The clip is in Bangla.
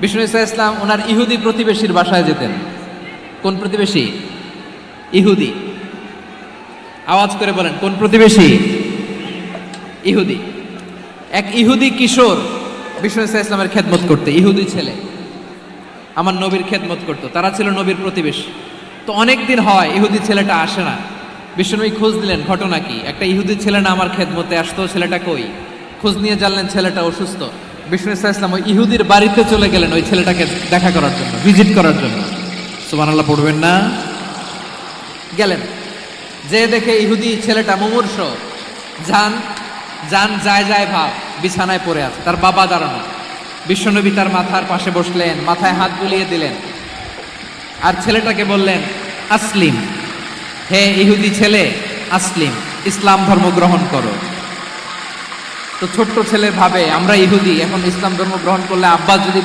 বিষ্ণু ইসা ইসলাম ওনার ইহুদি প্রতিবেশীর বাসায় যেতেন। কোন প্রতিবেশী? ইহুদি। আওয়াজ করে বলেন, কোন প্রতিবেশী? ইহুদি। এক ইহুদি কিশোর বিষ্ণু ইসা ইসলামের খেদমত করতে, ইহুদি ছেলে আমার নবীর খেদমত করতো। তারা ছিল নবীর প্রতিবেশী। তো অনেক দিন হয় ইহুদি ছেলেটা আসে না। বিষ্ণুনবী খোঁজ দিলেন, ঘটনা কি? একটা ইহুদি ছেলে না আমার খেদমতে আসতো, ছেলেটা কই? খোঁজ নিয়ে জানলেন ছেলেটা অসুস্থ। বিষ্ণু ইসা ইসলাম ওই ইহুদির বাড়িতে চলে গেলেন ওই ছেলেটাকে দেখা করার জন্য, ভিজিট করার জন্য। সুবহানাল্লাহ পড়বেন না? গেলেন, যে দেখে ইহুদি ছেলেটা মুমূর্ষ, যান যান যায় যায় ভাব, বিছানায় পড়ে আছে, তার বাবা দাঁড়ানো। বিশ্বনবী তার মাথার পাশে বসলেন, মাথায় হাত বুলিয়ে দিলেন, আর ছেলেটাকে বললেন, আসলিম, হে ইহুদি ছেলে, আসলিম, ইসলাম ধর্ম গ্রহণ করো। তো ছোট্ট ছেলে ভাবে আমরা ইহুদি, এখন ইসলাম ধর্ম গ্রহণ করলে আব্বা যদি